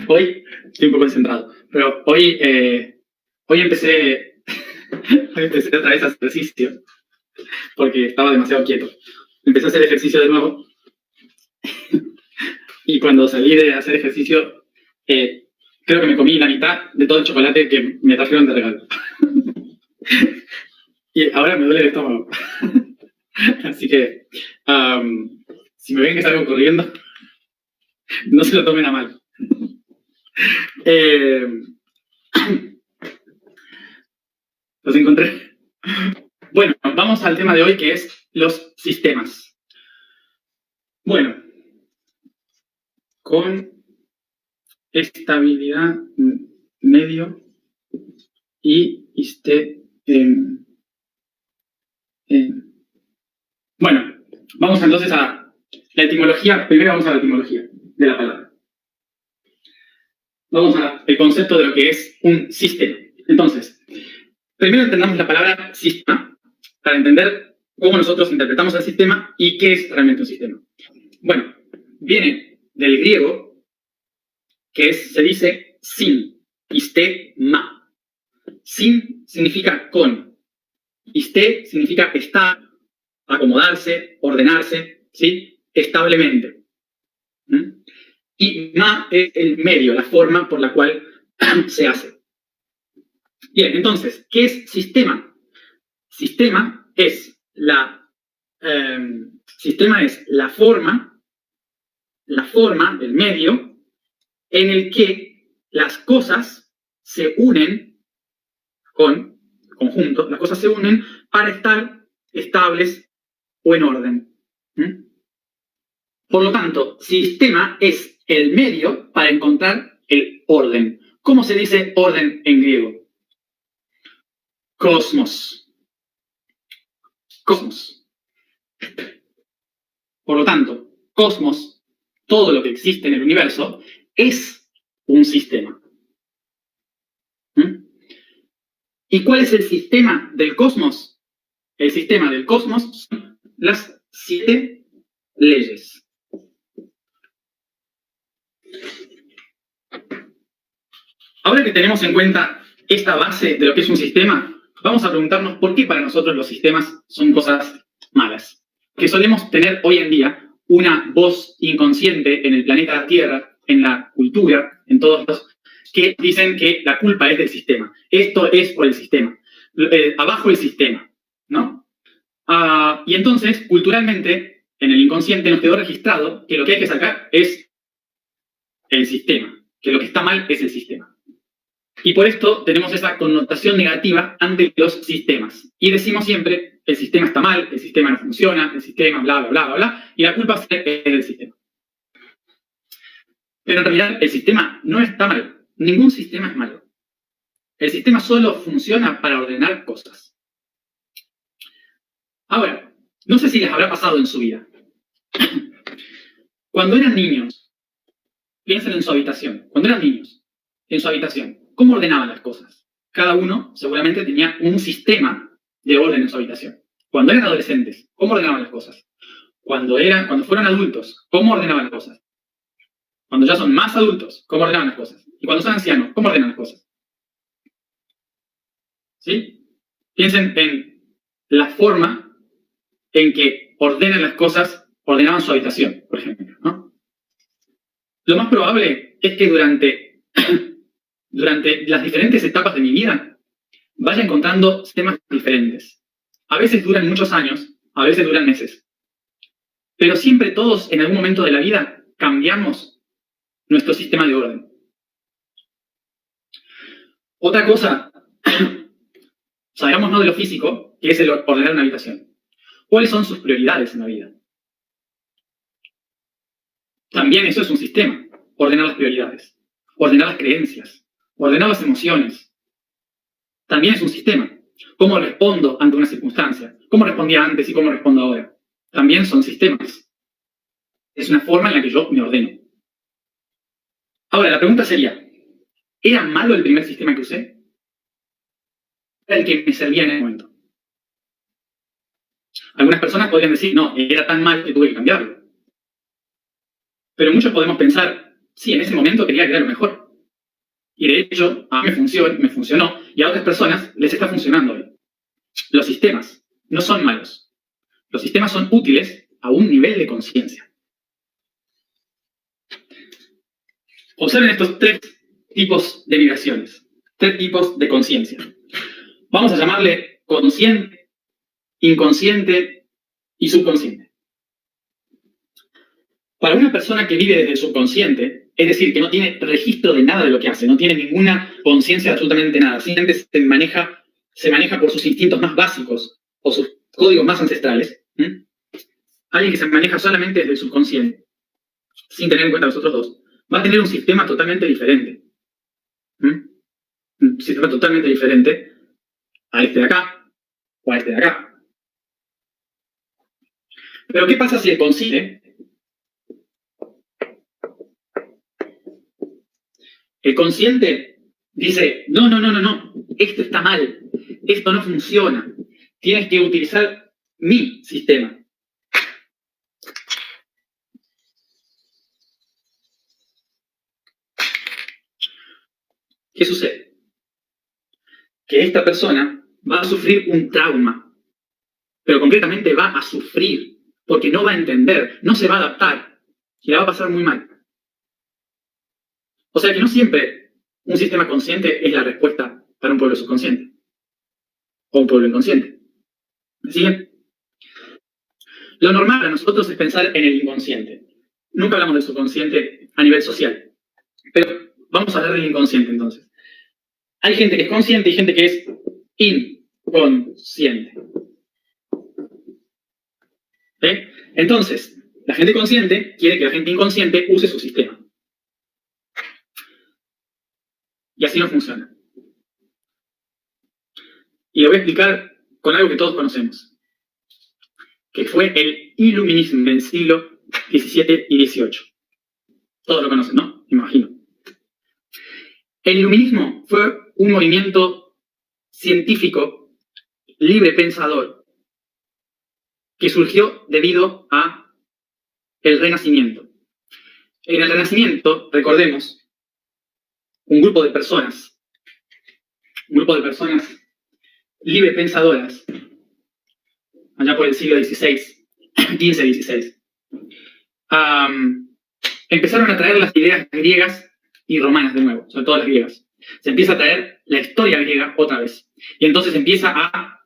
Hoy estoy un poco concentrado, pero hoy empecé, hoy empecé otra vez a hacer ejercicio porque estaba demasiado quieto. Empecé a hacer ejercicio de nuevo y cuando salí de hacer ejercicio, creo que me comí la mitad de todo el chocolate que me trajeron de regalo. Y ahora me duele el estómago. Así que, si me ven que salgo corriendo, no se lo tomen a mal. Los encontré. Bueno, vamos al tema de hoy, que es los sistemas. Bueno, con estabilidad medio y bueno, vamos entonces a la etimología. Primero vamos a la etimología de la palabra. Vamos al concepto de lo que es un sistema. Entonces, primero entendamos la palabra sistema para entender cómo nosotros interpretamos el sistema y qué es realmente un sistema. Bueno, viene del griego, que se dice sin, iste, ma. Sin significa con, iste significa estar, acomodarse, ordenarse, ¿sí? Establemente. Y ma es el medio, la forma por la cual se hace. Bien, entonces, ¿qué es sistema? Sistema es la forma, el medio, en el que las cosas se unen las cosas se unen para estar estables o en orden. Por lo tanto, sistema es el medio para encontrar el orden. ¿Cómo se dice orden en griego? Cosmos. Cosmos. Por lo tanto, cosmos, todo lo que existe en el universo, es un sistema. ¿Y cuál es el sistema del cosmos? El sistema del cosmos son las 7 leyes. Ahora que tenemos en cuenta esta base de lo que es un sistema, vamos a preguntarnos por qué para nosotros los sistemas son cosas malas. Que solemos tener hoy en día una voz inconsciente en el planeta Tierra, en la cultura, en todos los que dicen que la culpa es del sistema. Esto es por el sistema. Abajo el sistema, ¿no? Y entonces, culturalmente, en el inconsciente nos quedó registrado que lo que hay que sacar es el sistema, que lo que está mal es el sistema. Y por esto tenemos esa connotación negativa ante los sistemas. Y decimos siempre, el sistema está mal, el sistema no funciona, el sistema bla, bla, bla, bla, bla, y la culpa es del sistema. Pero en realidad el sistema no está mal. Ningún sistema es malo. El sistema solo funciona para ordenar cosas. Ahora, no sé si les habrá pasado en su vida. Cuando eran niños, piensen en su habitación. Cuando eran niños, en su habitación, ¿cómo ordenaban las cosas? Cada uno seguramente tenía un sistema de orden en su habitación. Cuando eran adolescentes, ¿cómo ordenaban las cosas? Cuando fueron adultos, ¿cómo ordenaban las cosas? Cuando ya son más adultos, ¿cómo ordenaban las cosas? Y cuando son ancianos, ¿cómo ordenan las cosas? ¿Sí? Piensen en la forma en que ordenan las cosas, ordenaban su habitación, por ejemplo, ¿no? Lo más probable es que durante las diferentes etapas de mi vida vaya encontrando sistemas diferentes. A veces duran muchos años, a veces duran meses. Pero siempre todos, en algún momento de la vida, cambiamos nuestro sistema de orden. Otra cosa, salgámonos de lo físico, que es el ordenar una habitación. ¿Cuáles son sus prioridades en la vida? También eso es un sistema, ordenar las prioridades, ordenar las creencias, ordenar las emociones. También es un sistema. ¿Cómo respondo ante una circunstancia? ¿Cómo respondía antes y cómo respondo ahora? También son sistemas. Es una forma en la que yo me ordeno. Ahora, la pregunta sería, ¿era malo el primer sistema que usé? Era el que me servía en el momento. Algunas personas podrían decir, no, era tan mal que tuve que cambiarlo. Pero muchos podemos pensar, Sí, en ese momento quería que era lo mejor. Y de hecho, a mí me funcionó, y a otras personas les está funcionando hoy. Los sistemas no son malos. Los sistemas son útiles a un nivel de conciencia. Observen estos tres tipos de vibraciones, tres tipos de conciencia. Vamos a llamarle consciente, inconsciente y subconsciente. Para una persona que vive desde el subconsciente, es decir, que no tiene registro de nada de lo que hace, no tiene ninguna conciencia de absolutamente nada, simplemente se maneja por sus instintos más básicos o sus códigos más ancestrales. Alguien que se maneja solamente desde el subconsciente, sin tener en cuenta a los otros dos, va a tener un sistema totalmente diferente. Un sistema totalmente diferente a este de acá o a este de acá. Pero ¿qué pasa si el consciente... El consciente dice, no, esto está mal, esto no funciona, tienes que utilizar mi sistema. ¿Qué sucede? Que esta persona va a sufrir un trauma, pero concretamente va a sufrir, porque no va a entender, no se va a adaptar, y la va a pasar muy mal. O sea que no siempre un sistema consciente es la respuesta para un pueblo subconsciente, o un pueblo inconsciente. ¿Me siguen? Lo normal para nosotros es pensar en el inconsciente. Nunca hablamos del subconsciente a nivel social, pero vamos a hablar del inconsciente entonces. Hay gente que es consciente y gente que es inconsciente. ¿Eh? Entonces, la gente consciente quiere que la gente inconsciente use su sistema. Y así no funciona. Y lo voy a explicar con algo que todos conocemos, que fue el iluminismo del siglo XVII y XVIII. Todos lo conocen, ¿no? Me imagino. El iluminismo fue un movimiento científico, libre pensador, que surgió debido a el Renacimiento. En el Renacimiento, recordemos, un grupo de personas libre pensadoras, allá por el siglo XVI, XV-XVI, empezaron a traer las ideas griegas y romanas de nuevo, sobre todo las griegas. Se empieza a traer la historia griega otra vez. Y entonces empieza a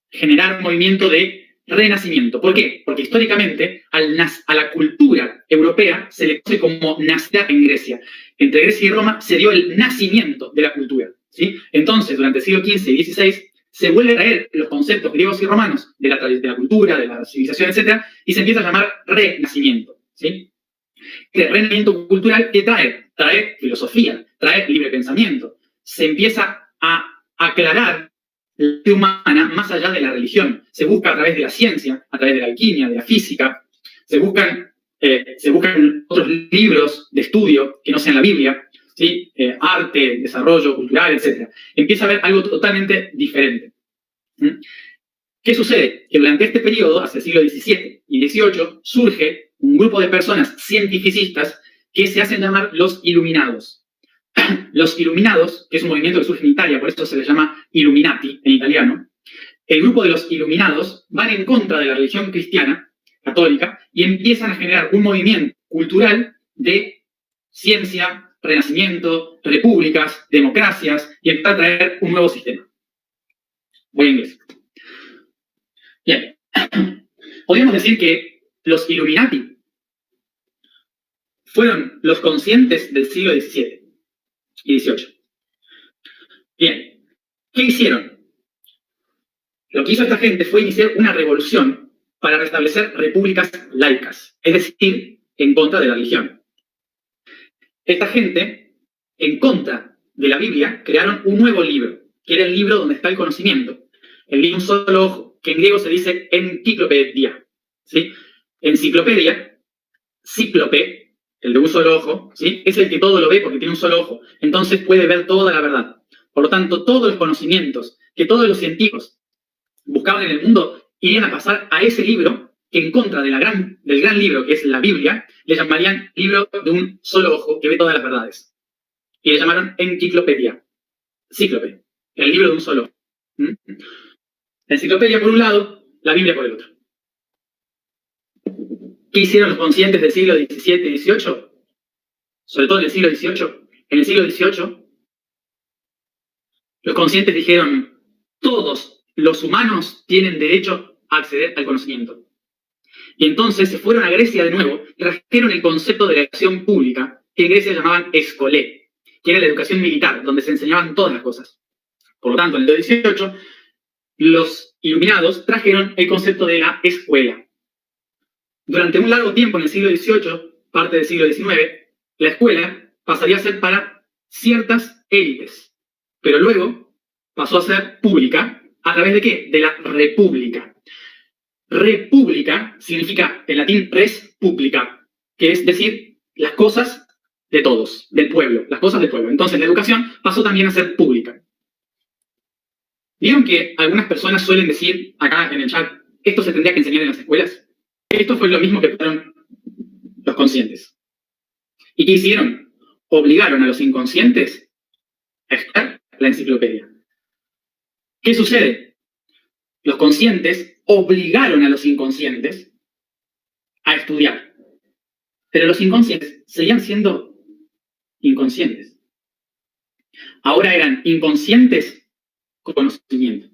generar un movimiento de renacimiento. ¿Por qué? Porque históricamente a la cultura europea se le conoce como nacer en Grecia. Entre Grecia y Roma se dio el nacimiento de la cultura, ¿sí? Entonces, durante el siglo XV y XVI, se vuelve a traer los conceptos griegos y romanos de la cultura, de la civilización, etc., y se empieza a llamar renacimiento, ¿sí? El renacimiento cultural, ¿qué trae? Trae filosofía, trae libre pensamiento. Se empieza a aclarar la vida humana más allá de la religión. Se busca a través de la ciencia, a través de la alquimia, de la física. Se buscan otros libros de estudio que no sean la Biblia, ¿sí? Arte, desarrollo cultural, etc. Empieza a haber algo totalmente diferente. ¿Qué sucede? Que durante este periodo, hacia el siglo XVII y XVIII, surge un grupo de personas cientificistas que se hacen llamar los Iluminados. Los Iluminados, que es un movimiento que surge en Italia, por eso se les llama Illuminati en italiano, el grupo de los Iluminados van en contra de la religión cristiana, católica, y empiezan a generar un movimiento cultural de ciencia, renacimiento, repúblicas, democracias, y empiezan a traer un nuevo sistema. Voy a inglés. Bien. Podríamos decir que los Illuminati fueron los conscientes del siglo XVII y XVIII. Bien, ¿qué hicieron? Lo que hizo esta gente fue iniciar una revolución para restablecer repúblicas laicas, es decir, en contra de la religión. Esta gente, en contra de la Biblia, crearon un nuevo libro, que era el libro donde está el conocimiento. El libro un solo ojo, que en griego se dice enciclopedia, ¿sí? Enciclopedia, cíclope, el de un solo ojo, ¿sí? Es el que todo lo ve porque tiene un solo ojo. Entonces puede ver toda la verdad. Por lo tanto, todos los conocimientos que todos los científicos buscaban en el mundo irían a pasar a ese libro, que en contra de del gran libro que es la Biblia, le llamarían libro de un solo ojo que ve todas las verdades. Y le llamaron enciclopedia. Cíclope, el libro de un solo ojo. ¿Mm? La enciclopedia por un lado, la Biblia por el otro. ¿Qué hicieron los conscientes del siglo XVII y XVIII? Sobre todo en el siglo XVIII. En el siglo XVIII, los conscientes dijeron, todos los humanos tienen derecho a acceder al conocimiento. Y entonces se fueron a Grecia de nuevo y trajeron el concepto de la educación pública, que en Grecia llamaban escolé, que era la educación militar, donde se enseñaban todas las cosas. Por lo tanto, en el siglo XVIII, los iluminados trajeron el concepto de la escuela. Durante un largo tiempo, en el siglo XVIII, parte del siglo XIX, la escuela pasaría a ser para ciertas élites, pero luego pasó a ser pública. ¿A través de qué? De la república. República significa en latín res publica, que es decir, las cosas de todos, del pueblo, las cosas del pueblo. Entonces la educación pasó también a ser pública. ¿Vieron que algunas personas suelen decir acá en el chat, esto se tendría que enseñar en las escuelas? Esto fue lo mismo que fueron los conscientes. ¿Y qué hicieron? Obligaron a los inconscientes a estudiar la enciclopedia. ¿Qué sucede? Los conscientes obligaron a los inconscientes a estudiar. Pero los inconscientes seguían siendo inconscientes. Ahora eran inconscientes con conocimiento.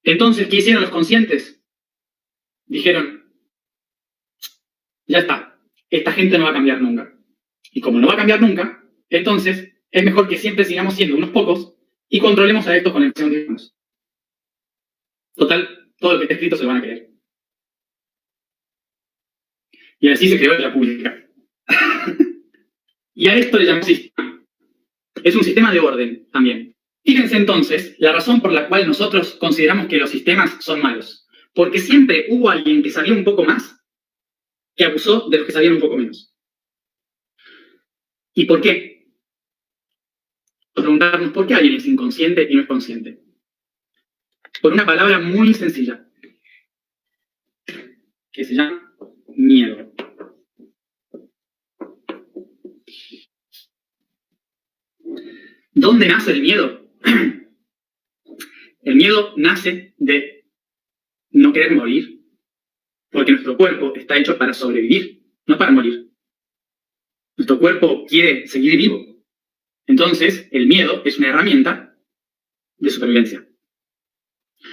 Entonces, ¿qué hicieron los conscientes? Dijeron, ya está, esta gente no va a cambiar nunca. Y como no va a cambiar nunca, entonces es mejor que siempre sigamos siendo unos pocos y controlemos a estos con el acción de Dios. Total, todo lo que está escrito se lo van a creer. Y así se creó la pública. Y a esto le llamamos sistema. Es un sistema de orden también. Fíjense entonces la razón por la cual nosotros consideramos que los sistemas son malos. Porque siempre hubo alguien que sabía un poco más que abusó de los que sabían un poco menos. ¿Y por qué? Preguntarnos por qué alguien es inconsciente y no es consciente. Por una palabra muy sencilla, que se llama miedo. ¿Dónde nace el miedo? El miedo nace de no querer morir, porque nuestro cuerpo está hecho para sobrevivir, no para morir. Nuestro cuerpo quiere seguir vivo. Entonces, el miedo es una herramienta de supervivencia.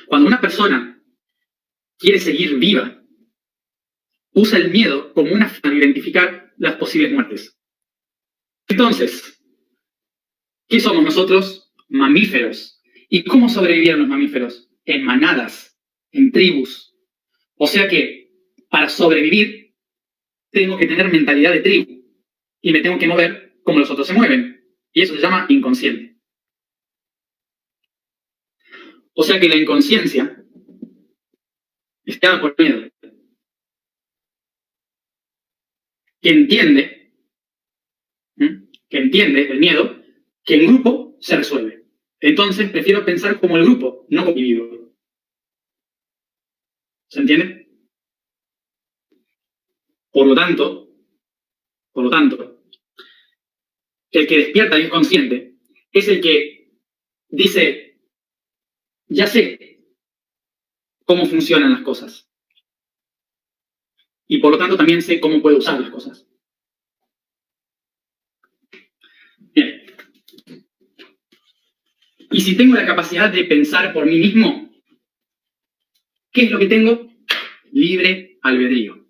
Cuando una persona quiere seguir viva, usa el miedo como una forma de identificar las posibles muertes. Entonces, ¿qué somos nosotros? Mamíferos. ¿Y cómo sobrevivieron los mamíferos? En manadas, en tribus. O sea que, para sobrevivir, tengo que tener mentalidad de tribu. Y me tengo que mover como los otros se mueven. Y eso se llama inconsciente. O sea que la inconsciencia está dada por miedo. Que entiende el miedo, que en grupo se resuelve. Entonces prefiero pensar como el grupo, no como el individuo. ¿Se entiende? Por lo tanto, el que despierta el inconsciente es el que dice, ya sé cómo funcionan las cosas. Y por lo tanto también sé cómo puedo usar las cosas. Bien. Y si tengo la capacidad de pensar por mí mismo, ¿qué es lo que tengo? Libre albedrío.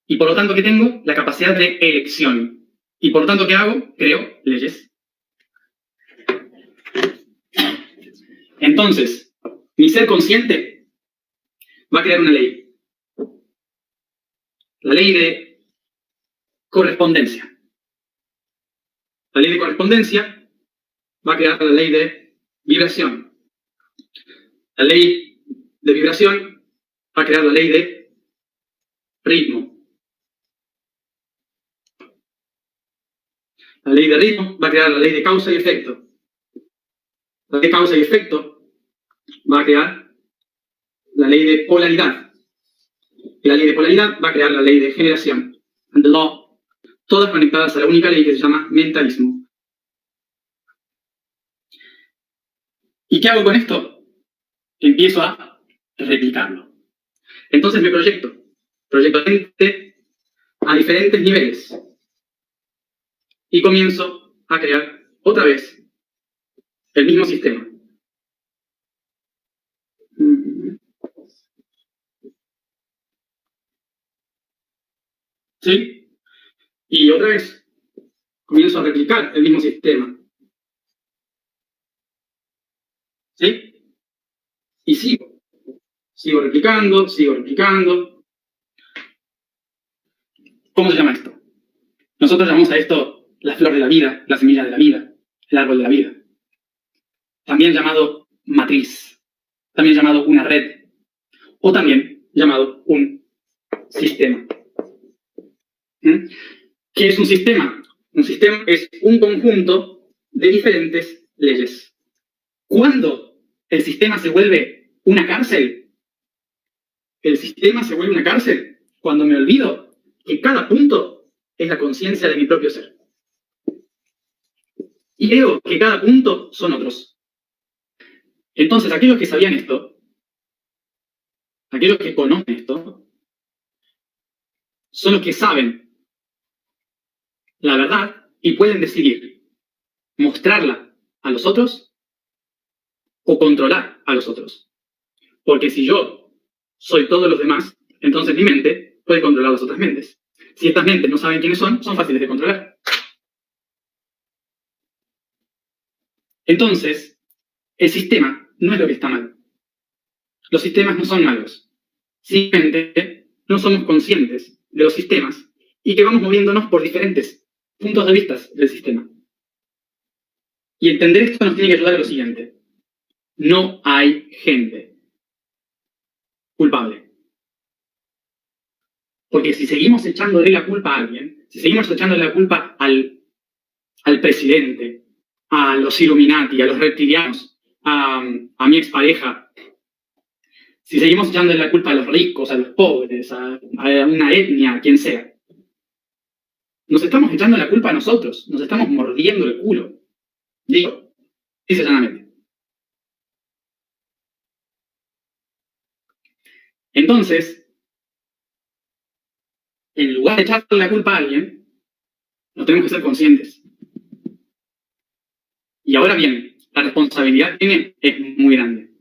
Y por lo tanto, ¿qué tengo? La capacidad de elección. Y por lo tanto, ¿qué hago? Creo leyes. Entonces, mi ser consciente va a crear una ley. La ley de correspondencia. La ley de correspondencia va a crear la ley de vibración. La ley de vibración va a crear la ley de ritmo. La ley de ritmo va a crear la ley de causa y efecto. La ley de causa y efecto va a crear la ley de polaridad. Y la ley de polaridad va a crear la ley de generación. And the law, todas conectadas a la única ley que se llama mentalismo. ¿Y qué hago con esto? Empiezo a replicarlo. Entonces me proyecto a diferentes niveles. Y comienzo a crear otra vez el mismo sistema. ¿Sí? Y otra vez comienzo a replicar el mismo sistema. ¿Sí? Y sigo replicando. ¿Cómo se llama esto? Nosotros llamamos a esto la flor de la vida, la semilla de la vida, el árbol de la vida. También llamado matriz, también llamado una red, o también llamado un sistema. ¿Qué es un sistema? Un sistema es un conjunto de diferentes leyes. ¿Cuándo el sistema se vuelve una cárcel? El sistema se vuelve una cárcel cuando me olvido que cada punto es la conciencia de mi propio ser. Y creo que cada punto son otros. Entonces, aquellos que sabían esto, aquellos que conocen esto, son los que saben la verdad y pueden decidir mostrarla a los otros o controlar a los otros. Porque si yo soy todos los demás, entonces mi mente puede controlar las otras mentes. Si estas mentes no saben quiénes son fáciles de controlar. Entonces, el sistema no es lo que está mal. Los sistemas no son malos. Simplemente no somos conscientes de los sistemas y que vamos moviéndonos por diferentes puntos de vista del sistema. Y entender esto nos tiene que ayudar a lo siguiente. No hay gente culpable. Porque si seguimos echándole la culpa a alguien, si seguimos echándole la culpa al presidente, a los Illuminati, a los reptilianos, a mi expareja, si seguimos echándole la culpa a los ricos, a los pobres, a una etnia, a quien sea, nos estamos echando la culpa a nosotros, nos estamos mordiendo el culo. Dice llanamente. Entonces, en lugar de echarle la culpa a alguien, nos tenemos que ser conscientes. Y ahora bien, la responsabilidad que tiene es muy grande.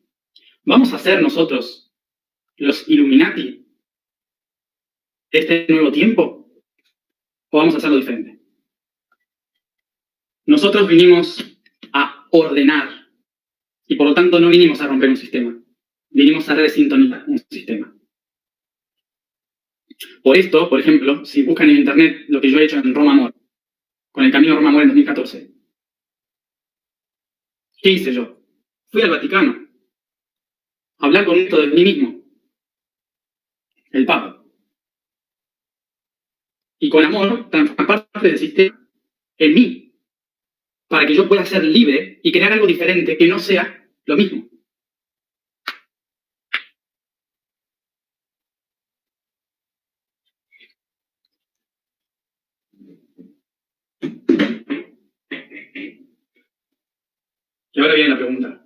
¿Vamos a ser nosotros los Illuminati de este nuevo tiempo? ¿O vamos a hacerlo diferente? Nosotros vinimos a ordenar y por lo tanto no vinimos a romper un sistema. Vinimos a resintonizar un sistema. Por esto, por ejemplo, si buscan en internet lo que yo he hecho en Roma Amor, con el Camino Roma Amor en 2014, ¿qué hice yo? Fui al Vaticano a hablar con esto de mí mismo, el Papa. Y con amor, transformar parte del sistema en mí, para que yo pueda ser libre y crear algo diferente que no sea lo mismo. Y ahora viene la pregunta.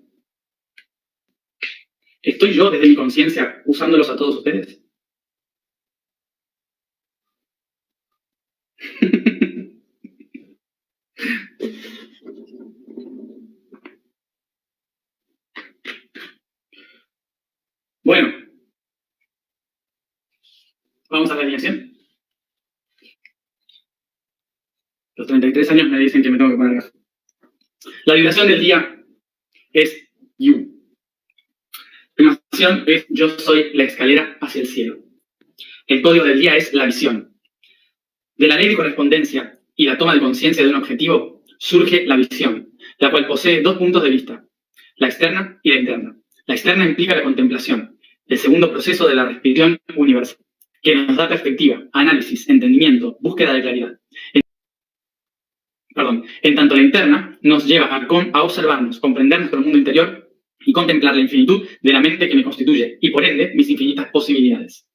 ¿Estoy yo desde mi conciencia usándolos a todos ustedes? Bueno, vamos a la alineación. Los 33 años me dicen que me tengo que poner gafas. La vibración del día es You. La afirmación es yo soy la escalera hacia el cielo. El código del día es la visión. De la ley de correspondencia y la toma de conciencia de un objetivo surge la visión, la cual posee dos puntos de vista, la externa y la interna. La externa implica la contemplación, el segundo proceso de la respiración universal, que nos da perspectiva, análisis, entendimiento, búsqueda de claridad. En tanto la interna nos lleva a observarnos, comprender nuestro mundo interior y contemplar la infinitud de la mente que me constituye y por ende mis infinitas posibilidades.